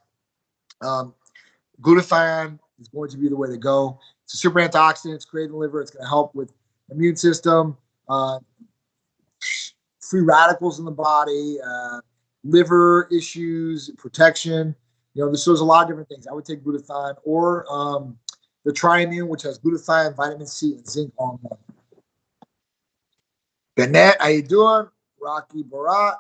glutathione is going to be the way to go. It's a super antioxidant. It's great in the liver. It's going to help with immune system, free radicals in the body, liver issues, protection. This shows a lot of different things. I would take glutathione or the Triimmune, which has glutathione, vitamin C, and zinc on one. Bennett, how you doing? Rocky Barat.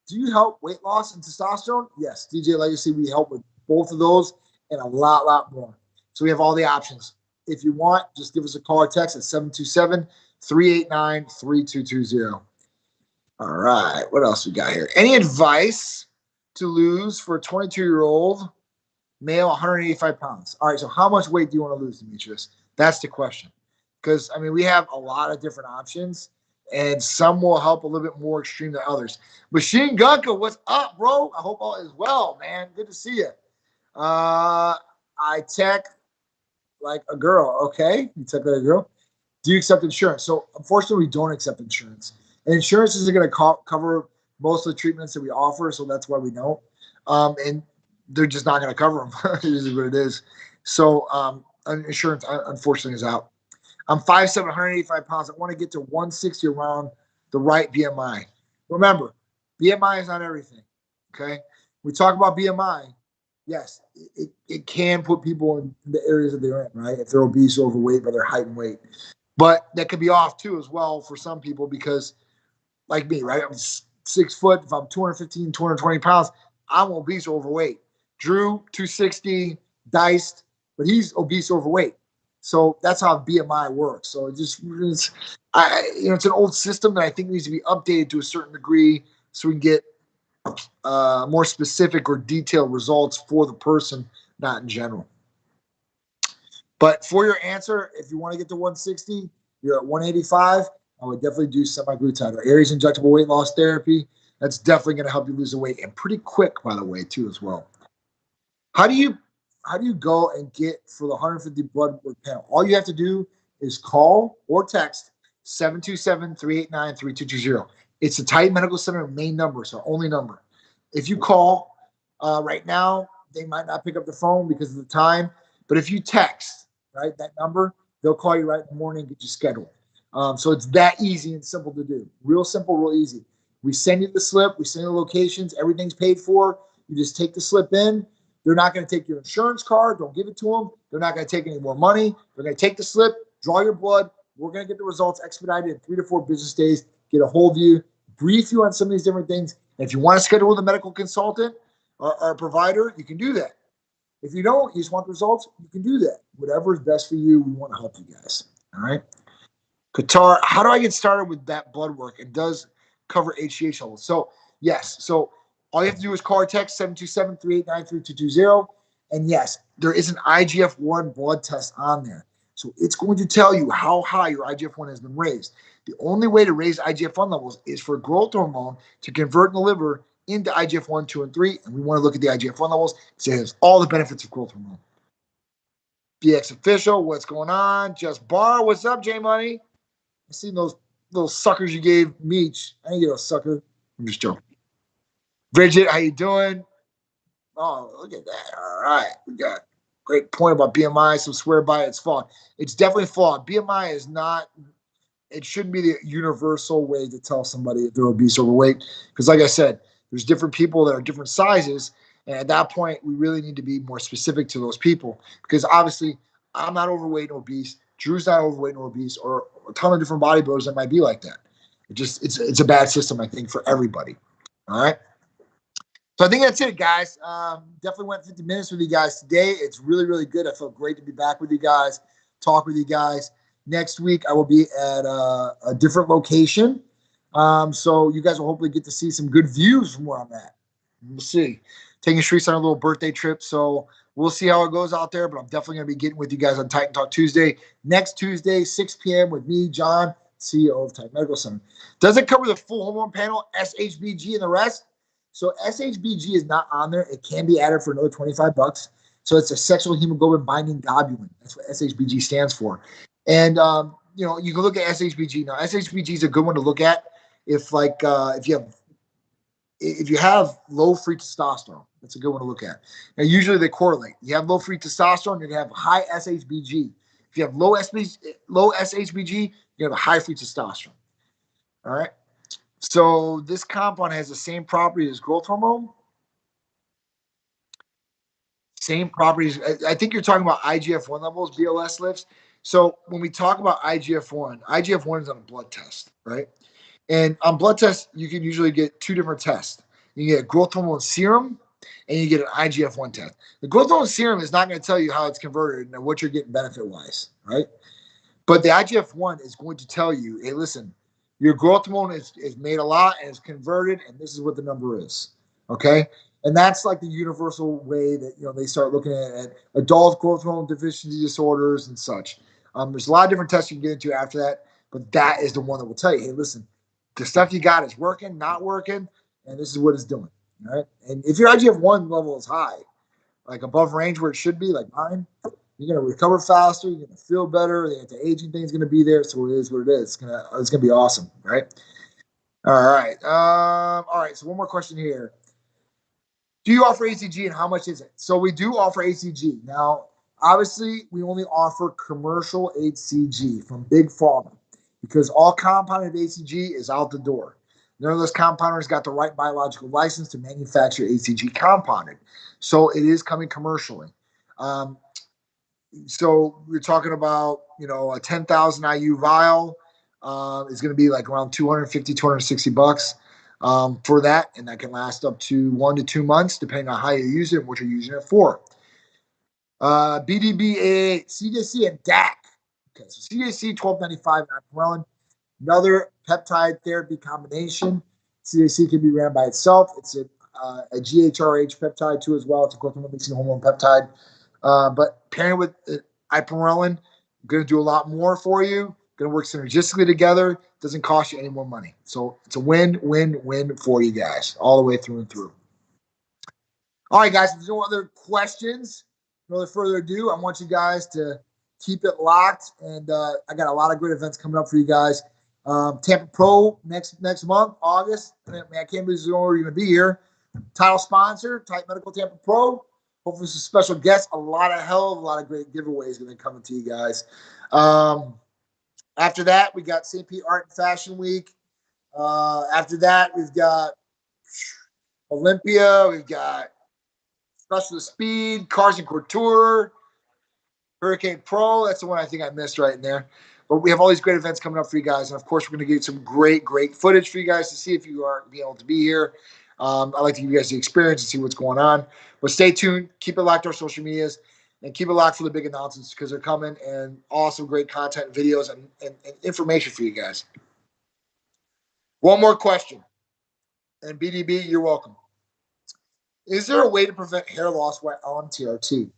Do you help weight loss and testosterone? Yes. DJ Legacy, we help with both of those and a lot more. So we have all the options. If you want, just give us a call or text at 727-389-3220. All right. What else we got here? Any advice to lose for a 22-year-old male, 185 pounds. All right, so how much weight do you want to lose, Demetrius? That's the question. Because, I mean, we have a lot of different options, and some will help a little bit more extreme than others. Machine Gunka, what's up, bro? I hope all is well, man. Good to see you. I tech like a girl. Okay, you tech like a girl. Do you accept insurance? So, unfortunately, we don't accept insurance. And insurance isn't going to cover most of the treatments that we offer, so that's why we don't. And they're just not going to cover them. It is what it is. So, insurance, unfortunately, is out. I'm 5'7", 185 pounds. I want to get to 160 around the right BMI. Remember, BMI is not everything, okay? We talk about BMI. Yes, it can put people in the areas that they're in, right? If they're obese or overweight by their height and weight. But that could be off, too, as well for some people because, like me, right? I'm 6 foot. If I'm 215, 220 pounds, I'm obese or overweight. Drew, 260, diced, but he's obese or overweight. So that's how BMI works. So it's an old system that I think needs to be updated to a certain degree so we can get more specific or detailed results for the person, not in general. But for your answer, if you want to get to 160, you're at 185, I would definitely do semaglutide or Aries injectable weight loss therapy. That's definitely going to help you lose the weight, and pretty quick, by the way, too, as well. How do you go and get for the 150 blood work panel? All you have to do is call or text 727-389-3220. It's the Titan Medical Center main number. It's our only number. If you call right now, they might not pick up the phone because of the time. But if you text, right, that number, they'll call you right in the morning and get you scheduled. So it's that easy and simple to do. Real simple, real easy. We send you the slip. We send you the locations. Everything's paid for. You just take the slip in. They're not going to take your insurance card. Don't give it to them. They're not going to take any more money. They're going to take the slip, draw your blood. We're going to get the results expedited in 3 to 4 business days, get a hold of you, brief you on some of these different things. And if you want to schedule with a medical consultant or a provider, you can do that. If you don't, you just want the results, you can do that. Whatever is best for you, we want to help you guys. All right? Qatar, how do I get started with that blood work? It does cover HGH levels. So, yes. So, all you have to do is call or text 727-389-3220. And yes, there is an IGF-1 blood test on there. So it's going to tell you how high your IGF-1 has been raised. The only way to raise IGF-1 levels is for growth hormone to convert in the liver into IGF-1, 2, and 3. And we want to look at the IGF-1 levels because it has all the benefits of growth hormone. BX Official, what's going on? Just Bar, what's up, J Money? I seen those little suckers you gave Meech. I ain't get a sucker. I'm just joking. Bridget, how you doing? Oh, look at that. All right. We got a great point about BMI. Some swear by it. It's flawed. It's definitely flawed. BMI is not, it shouldn't be the universal way to tell somebody if they're obese or overweight. Because like I said, there's different people that are different sizes. And at that point, we really need to be more specific to those people. Because obviously, I'm not overweight and obese. Drew's not overweight and obese, or a ton of different bodybuilders that might be like that. It's a bad system, I think, for everybody. All right. So I think that's it, guys. Definitely went 50 minutes with you guys today. It's really, really good. I felt great to be back with you guys, talk with you guys. Next week, I will be at a different location. So you guys will hopefully get to see some good views from where I'm at. We'll see. Taking Shreese on a little birthday trip. So we'll see how it goes out there. But I'm definitely going to be getting with you guys on Titan Talk Tuesday. Next Tuesday, 6 p.m. with me, John, CEO of Titan Medical Center. Does it cover the full hormone panel, SHBG, and the rest? So SHBG is not on there. It can be added for another $25. So it's a sexual hemoglobin binding globulin. That's what SHBG stands for. And you can look at SHBG. Now SHBG is a good one to look at if you have low free testosterone. That's a good one to look at. Now usually they correlate. You have low free testosterone, you're gonna have high SHBG. If you have low SHBG, you have a high free testosterone. All right. So this compound has the same property as growth hormone. Same properties. I think you're talking about IGF-1 levels, BLS lifts. So when we talk about IGF-1 is on a blood test, right? And on blood tests, you can usually get 2 different tests. You get a growth hormone serum, and you get an IGF-1 test. The growth hormone serum is not going to tell you how it's converted and what you're getting benefit-wise, right? But the IGF-1 is going to tell you, hey, listen, your growth hormone is made a lot and is converted, and this is what the number is. Okay. And that's like the universal way that, they start looking at adult growth hormone deficiency disorders and such. There's a lot of different tests you can get into after that, but that is the one that will tell you, hey, listen, the stuff you got is working, not working, and this is what it's doing. All right. And if your IGF-1 level is high, like above range where it should be, like mine, you're going to recover faster. You're going to feel better. The anti-aging thing is going to be there. So it is what it is. It's going to be awesome. Right. All right. All right. So one more question here. Do you offer ACG and how much is it? So we do offer ACG. Now, obviously, we only offer commercial HCG from Big Pharma because all compounded ACG is out the door. None of those compounders got the right biological license to manufacture ACG compounded. So it is coming commercially. So we're talking about, a 10,000 IU vial is going to be like around 250, 260 bucks for that. And that can last up to 1 to 2 months, depending on how you use it and what you're using it for. BDB, CJC, and DAC. Okay, so CJC 1295 and another peptide therapy combination. CJC can be ran by itself. It's a GHRH peptide too as well. It's a growth hormone mixing hormone peptide. But pairing with ipamorelin, going to do a lot more for you. Going to work synergistically together. Doesn't cost you any more money. So it's a win-win-win for you guys all the way through and through. All right, guys. If there's no other questions, no further ado, I want you guys to keep it locked. And I got a lot of great events coming up for you guys. Tampa Pro next month, August. I can't believe you're going to be here. Title sponsor, Titan Medical Tampa Pro. Hopefully some special guests, a lot of great giveaways going to come to you guys. After that, we got St. Pete Art and Fashion Week. After that, we've got Olympia. We've got Special Speed, Cars and Couture, Hurricane Pro. That's the one I think I missed right in there. But we have all these great events coming up for you guys. And, of course, we're going to get some great footage for you guys to see if you aren't being able to be here. I like to give you guys the experience and see what's going on. But stay tuned. Keep it locked to our social medias. And keep it locked for the big announcements because they're coming. And awesome, great content, videos, and information for you guys. One more question. And BDB, you're welcome. Is there a way to prevent hair loss while on TRT?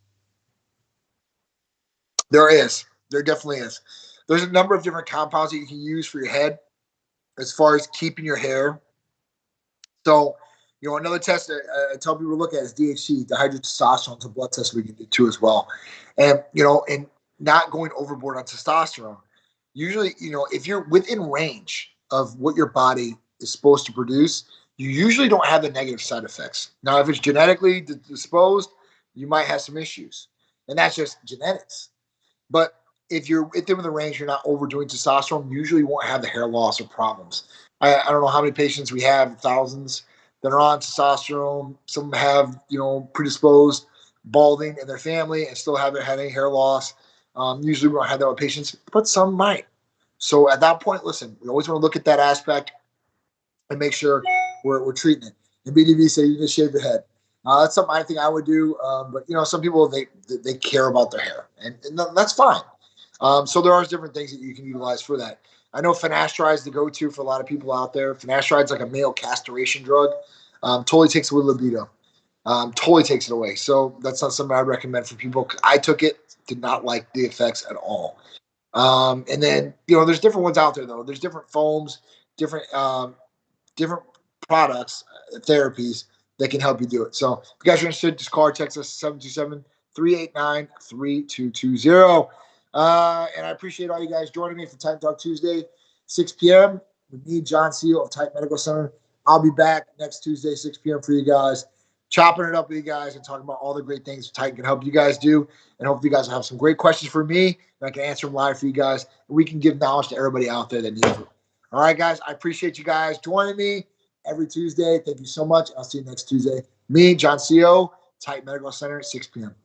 There is. There definitely is. There's a number of different compounds that you can use for your head as far as keeping your hair. So, another test that I tell people to look at is DHT, dihydrotestosterone. It's a blood test we can do too as well. And, and not going overboard on testosterone. Usually, if you're within range of what your body is supposed to produce, you usually don't have the negative side effects. Now, if it's genetically disposed, you might have some issues. And that's just genetics. But if you're within the range, you're not overdoing testosterone, usually you won't have the hair loss or problems. I don't know how many patients we have, thousands, that are on testosterone. Some have, predisposed balding in their family and still haven't had any hair loss. Usually we don't have that with patients, but some might. So at that point, listen, we always want to look at that aspect and make sure we're treating it. And BDB said you just shave your head. That's something I think I would do. But some people, they care about their hair, and that's fine. So there are different things that you can utilize for that. I know finasteride is the go-to for a lot of people out there. Finasteride is like a male castration drug. Totally takes away libido. Totally takes it away. So that's not something I'd recommend for people. I took it, did not like the effects at all. And then, there's different ones out there, though. There's different foams, different products, therapies that can help you do it. So if you guys are interested, just call or text us 727-389-3220. And I appreciate all you guys joining me for Titan Talk Tuesday, 6 p.m. with me, John Seal of Titan Medical Center. I'll be back next Tuesday, 6 p.m. for you guys, chopping it up with you guys and talking about all the great things Titan can help you guys do. And hopefully you guys will have some great questions for me, and I can answer them live for you guys. And we can give knowledge to everybody out there that needs it. All right, guys, I appreciate you guys joining me every Tuesday. Thank you so much. I'll see you next Tuesday. Me, John Seal, Titan Medical Center, 6 p.m.